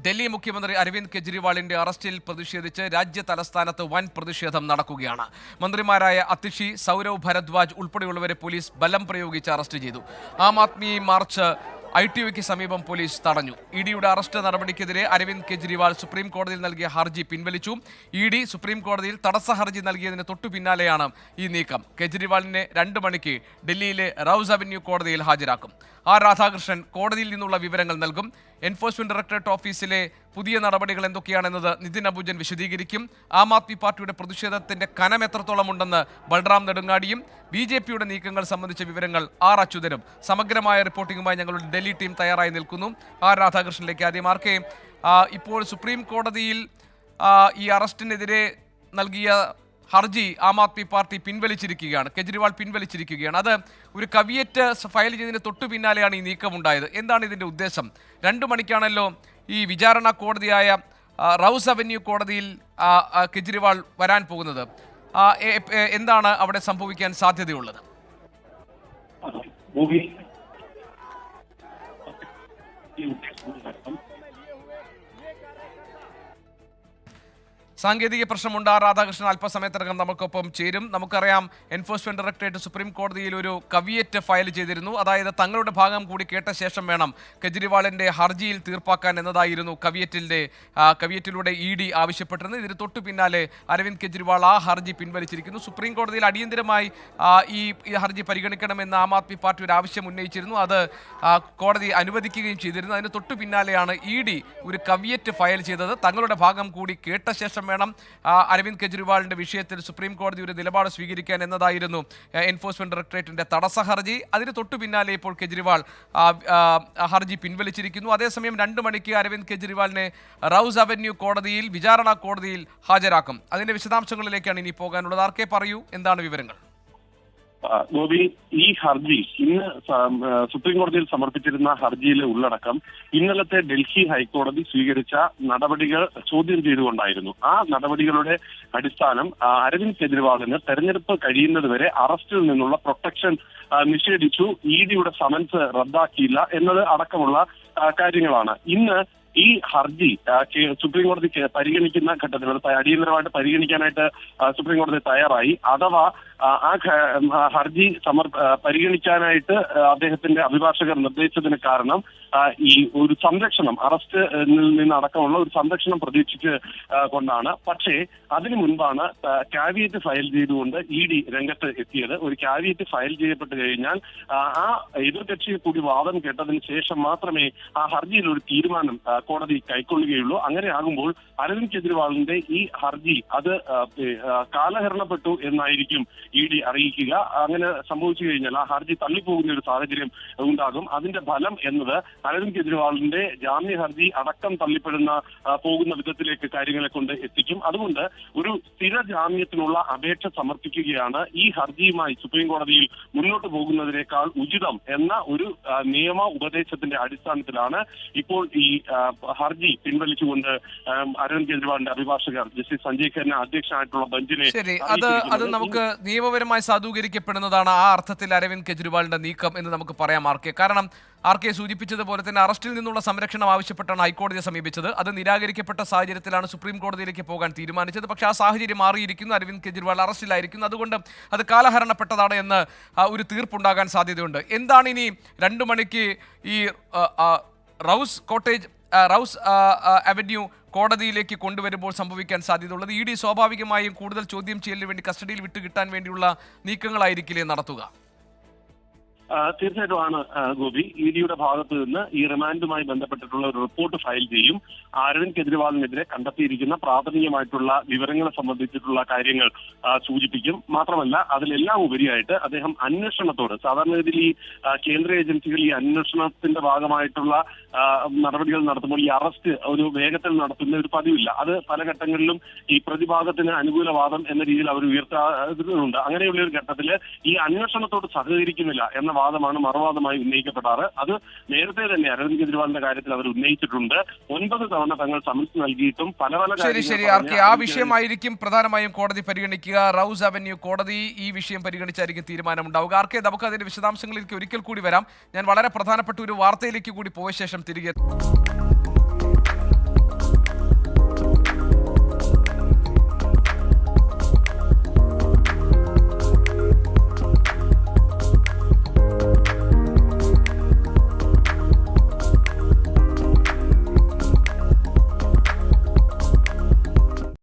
ഡൽഹി മുഖ്യമന്ത്രി അരവിന്ദ് കെജ്രിവാളിന്റെ അറസ്റ്റിൽ പ്രതിഷേധിച്ച് രാജ്യ തലസ്ഥാനത്ത് വൻ പ്രതിഷേധം നടക്കുകയാണ്. മന്ത്രിമാരായ അതിഷി, സൗരവ് ഭരദ്വാജ് ഉൾപ്പെടെയുള്ളവരെ പോലീസ് ബലം പ്രയോഗിച്ച് അറസ്റ്റ് ചെയ്തു. ആം ആദ്മി മാർച്ച് ITOയ്ക്ക് സമീപം പോലീസ് തടഞ്ഞു. ഇഡിയുടെ അറസ്റ്റ് നടപടിക്കെതിരെ അരവിന്ദ് കെജ്രിവാൾ സുപ്രീം കോടതിയിൽ നൽകിയ ഹർജി പിൻവലിച്ചു. ഇഡി സുപ്രീം കോടതിയിൽ തടസ്സ ഹർജി നൽകിയതിന് തൊട്ടു പിന്നാലെയാണ് ഈ നീക്കം. കെജ്രിവാളിനെ 2 മണിക്ക് ഡൽഹിയിലെ റൌസ് അവന്യൂ കോടതിയിൽ ഹാജരാക്കും. ആർ രാധാകൃഷ്ണൻ കോടതിയിൽ നിന്നുള്ള വിവരങ്ങൾ നൽകും. എൻഫോഴ്സ്മെന്റ് ഡയറക്ടറേറ്റ് ഓഫീസിലെ പുതിയ നടപടികൾ എന്തൊക്കെയാണെന്നത് നിതിൻ അബൂജൻ വിശദീകരിക്കും. ആം ആദ്മി പാർട്ടിയുടെ പ്രതിഷേധത്തിന്റെ കനം എത്രത്തോളം ഉണ്ടെന്ന് ബൽറാം നെടുങ്ങാടിയും BJPയുടെ നീക്കങ്ങൾ സംബന്ധിച്ച വിവരങ്ങൾ ആർ അച്യുതനും സമഗ്രമായ റിപ്പോർട്ടിംഗുമായി ഞങ്ങളുടെ ഡൽഹി ടീം തയ്യാറായി നിൽക്കുന്നു. ആർ രാധാകൃഷ്ണനിലേക്ക് ആദ്യം. ആർക്കെ, ഇപ്പോൾ സുപ്രീം കോടതിയിൽ ഈ അറസ്റ്റിനെതിരെ നൽകിയ ഹർജി ആം ആദ്മി പാർട്ടി പിൻവലിച്ചിരിക്കുകയാണ്, കെജ്രിവാൾ പിൻവലിച്ചിരിക്കുകയാണ്. അത് ഒരു കവിയറ്റ് ഫയൽ ചെയ്തതിന് തൊട്ടു പിന്നാലെയാണ് ഈ നീക്കമുണ്ടായത്. എന്താണ് ഇതിൻ്റെ ഉദ്ദേശം? 2 മണിക്കാണല്ലോ ഈ വിചാരണ കോടതിയായ റൌസ് അവന്യൂ കോടതിയിൽ കെജ്രിവാൾ വരാൻ പോകുന്നത്. എന്താണ് അവിടെ സംഭവിക്കാൻ സാധ്യതയുള്ളത്? സാങ്കേതിക പ്രശ്നമുണ്ട്. രാധാകൃഷ്ണൻ അല്പസമയത്തിനകം നമുക്കൊപ്പം ചേരും. നമുക്കറിയാം, എൻഫോഴ്സ്മെന്റ് ഡയറക്ടറേറ്റ് സുപ്രീം കോടതിയിൽ ഒരു കവിയറ്റ് ഫയൽ ചെയ്തിരുന്നു. അതായത് തങ്ങളുടെ ഭാഗം കൂടി കേട്ട ശേഷം വേണം കെജ്രിവാളിന്റെ ഹർജിയിൽ തീർപ്പാക്കാൻ എന്നതായിരുന്നു കവിയറ്റിലൂടെ ED ആവശ്യപ്പെട്ടിരുന്നത്. ഇതിന് തൊട്ടു പിന്നാലെ അരവിന്ദ് കെജ്രിവാൾ ആ ഹർജി പിൻവലിച്ചിരിക്കുന്നു. സുപ്രീം കോടതിയിൽ അടിയന്തരമായി ഈ ഹർജി പരിഗണിക്കണമെന്ന് ആം ആദ്മി പാർട്ടി ഒരു ആവശ്യം ഉന്നയിച്ചിരുന്നു. അത് കോടതി അനുവദിക്കുകയും ചെയ്തിരുന്നു. അതിന് തൊട്ടു പിന്നാലെയാണ് ED ഒരു കവിയറ്റ് ഫയൽ ചെയ്തത്. തങ്ങളുടെ ഭാഗം കൂടി കേട്ട ശേഷം വേണം അരവിന്ദ് കെജ്രിവാളിന്റെ വിഷയത്തിൽ സുപ്രീം കോടതി ഒരു നിലപാട് സ്വീകരിക്കാൻ എന്നതായിരുന്നു എൻഫോഴ്സ്മെന്റ് ഡയറക്ടറേറ്റിന്റെ തടസ്സ ഹർജി. അതിന് തൊട്ടു പിന്നാലെ ഇപ്പോൾ കെജ്രിവാൾ ഹർജി പിൻവലിച്ചിരിക്കുന്നു. അതേസമയം 2 മണിക്ക് അരവിന്ദ് കെജ്രിവാളിനെ റൌസ് അവന്യൂ കോടതിയിൽ, വിചാരണ കോടതിയിൽ ഹാജരാക്കും. അതിന്റെ വിശദാംശങ്ങളിലേക്കാണ് ഇനി പോകാനുള്ളത്. ആർക്കെ, പറയൂ, എന്താണ് വിവരങ്ങൾ? ഗോപി, ഈ ഹർജി ഇന്ന് സുപ്രീം കോടതിയിൽ സമർപ്പിച്ചിരുന്ന ഹർജിയിലെ ഉള്ളടക്കം ഇന്നലത്തെ ഡൽഹി ഹൈക്കോടതി സ്വീകരിച്ച നടപടികൾ ചോദ്യം ചെയ്തുകൊണ്ടായിരുന്നു. ആ നടപടികളുടെ അടിസ്ഥാനം അരവിന്ദ് കെജ്രിവാളിന് തെരഞ്ഞെടുപ്പ് കഴിയുന്നതുവരെ അറസ്റ്റിൽ നിന്നുള്ള പ്രൊട്ടക്ഷൻ നിഷേധിച്ചു, EDയുടെ സമൻസ് റദ്ദാക്കിയില്ല എന്നത് അടക്കമുള്ള കാര്യങ്ങളാണ്. ഇന്ന് ഈ ഹർജി സുപ്രീം കോടതി പരിഗണിക്കുന്ന ഘട്ടത്തിൽ അടിയന്തരമായിട്ട് പരിഗണിക്കാനായിട്ട് സുപ്രീം കോടതി തയ്യാറായി. അഥവാ ആ ഹർജി പരിഗണിക്കാനായിട്ട് അദ്ദേഹത്തിന്റെ അഭിഭാഷകർ നിർദ്ദേശിച്ചതിന് കാരണം ഈ ഒരു സംരക്ഷണം, അറസ്റ്റ് നിന്നടക്കമുള്ള ഒരു സംരക്ഷണം പ്രതീക്ഷിച്ച് കൊണ്ടാണ്. പക്ഷേ അതിനു മുൻപാണ് കാവിയറ്റ് ഫയൽ ചെയ്തുകൊണ്ട് ED രംഗത്ത് എത്തിയത്. ഒരു കാവിയറ്റ് ഫയൽ ചെയ്യപ്പെട്ട് കഴിഞ്ഞാൽ ആ എതിർകക്ഷിയെ കൂടി വാദം കേട്ടതിന് ശേഷം മാത്രമേ ആ ഹർജിയിൽ ഒരു തീരുമാനം കോടതി കൈക്കൊള്ളുകയുള്ളൂ. അങ്ങനെ ആകുമ്പോൾ അരവിന്ദ് കെജ്രിവാളിന്റെ ഈ ഹർജി അത് കാലഹരണപ്പെട്ടു എന്നായിരിക്കും ED അറിയിക്കുക. അങ്ങനെ സംഭവിച്ചു കഴിഞ്ഞാൽ ആ ഹർജി തള്ളിപ്പോകുന്ന ഒരു സാഹചര്യം ഉണ്ടാകും. അതിന്റെ ഫലം എന്നത് അരവിന്ദ് കെജ്രിവാളിന്റെ ജാമ്യ ഹർജി അടക്കം പോകുന്ന വിധത്തിലേക്ക് കാര്യങ്ങളെ കൊണ്ട് എത്തിക്കും. അതുകൊണ്ട് ഒരു സ്ഥിര ജാമ്യത്തിനുള്ള അപേക്ഷ സമർപ്പിക്കുകയാണ് ഈ ഹർജിയുമായി സുപ്രീം കോടതിയിൽ മുന്നോട്ട് പോകുന്നതിനേക്കാൾ ഉചിതം എന്ന ഒരു നിയമ ഉപദേശത്തിന്റെ അടിസ്ഥാനത്തിലാണ് ഇപ്പോൾ ഈ ഹർജി പിൻവലിച്ചുകൊണ്ട് അരവിന്ദ് കെജ്രിവാളിന്റെ അഭിഭാഷകർ ജസ്റ്റിസ് സഞ്ജയ് ഖന്ന അധ്യക്ഷനായിട്ടുള്ള ബെഞ്ചിനെ. ശരി, അത് നമുക്ക് നിയമപരമായി സാധൂകരിക്കപ്പെടുന്നതാണ് ആ അർത്ഥത്തിൽ അരവിന്ദ് കെജ്രിവാളിന്റെ നീക്കം എന്ന് നമുക്ക് പറയാം. കാരണം ആർക്കെ സൂചിപ്പിച്ചതുപോലെ തന്നെ അറസ്റ്റിൽ നിന്നുള്ള സംരക്ഷണം ആവശ്യപ്പെട്ടാണ് ഹൈക്കോടതിയെ സമീപിച്ചത്. അത് നിരാകരിക്കപ്പെട്ട സാഹചര്യത്തിലാണ് സുപ്രീം കോടതിയിലേക്ക് പോകാൻ തീരുമാനിച്ചത്. പക്ഷേ ആ സാഹചര്യം മാറിയിരിക്കുന്നു. അരവിന്ദ് കെജ്രിവാൾ അറസ്റ്റിലായിരിക്കുന്നു. അതുകൊണ്ട് അത് കാലഹരണപ്പെട്ടതാണ് എന്ന് ഒരു തീർപ്പുണ്ടാകാൻ സാധ്യതയുണ്ട്. എന്താണ് ഇനി 2 മണിക്ക് ഈ റൌസ് അവന്യൂ കോടതിയിലേക്ക് കൊണ്ടുവരുമ്പോൾ സംഭവിക്കാൻ സാധ്യതയുള്ളത്? ED സ്വാഭാവികമായും കൂടുതൽ ചോദ്യം ചെയ്യലിന് വേണ്ടി കസ്റ്റഡിയിൽ വിട്ടുകിട്ടാൻ വേണ്ടിയുള്ള നീക്കങ്ങളായിരിക്കില്ലേ നടത്തുക? തീർച്ചയായിട്ടുമാണ് ഗോപി. EDയുടെ ഭാഗത്തു നിന്ന് ഈ റിമാൻഡുമായി ബന്ധപ്പെട്ടിട്ടുള്ള ഒരു റിപ്പോർട്ട് ഫയൽ ചെയ്യും. അരവിന്ദ് കെജ്രിവാളിനെതിരെ കണ്ടെത്തിയിരിക്കുന്ന പ്രാഥമികമായിട്ടുള്ള വിവരങ്ങളെ സംബന്ധിച്ചിട്ടുള്ള കാര്യങ്ങൾ സൂചിപ്പിക്കും. മാത്രമല്ല, അതിലെല്ലാം ഉപരിയായിട്ട് അദ്ദേഹം അന്വേഷണത്തോട്, സാധാരണഗതിയിൽ ഈ കേന്ദ്ര ഏജൻസികൾ ഈ അന്വേഷണത്തിന്റെ ഭാഗമായിട്ടുള്ള നടപടികൾ നടത്തുമ്പോൾ ഈ അറസ്റ്റ് ഒരു വേഗത്തിൽ നടത്തുന്ന ഒരു പതിവില്ല. അത് പല ഘട്ടങ്ങളിലും ഈ പ്രതിഭാഗത്തിന് അനുകൂല വാദം എന്ന രീതിയിൽ അവർ ഉയർത്താറുണ്ട്. അങ്ങനെയുള്ള ഒരു ഘട്ടത്തിൽ ഈ അന്വേഷണത്തോട് സഹകരിക്കുന്നില്ല എന്ന വാദമാണ് മറുവാദമായി ഉന്നയിക്കപ്പെടാറ്. അത് നേരത്തെ തന്നെ അരവിന്ദ് കെജ്രിവാളിന്റെ കാര്യത്തിൽ അവർ ഉന്നയിച്ചിട്ടുണ്ട്. 9 തവണ തങ്ങൾ സമൻസ് നൽകിയിട്ടും പല ശരി, ആ വിഷയമായിരിക്കും പ്രധാനമായും കോടതി പരിഗണിക്കുക. റൌസ് അവന്യൂ കോടതി ഈ വിഷയം പരിഗണിച്ചായിരിക്കും തീരുമാനമുണ്ടാവുക. നമുക്ക് അതിന്റെ വിശദാംശങ്ങളിലേക്ക് ഒരിക്കൽ കൂടി വരാം. ഞാൻ വളരെ പ്രധാനപ്പെട്ട ഒരു വാർത്തയിലേക്ക് കൂടി പോയ ശേഷം തിരികെ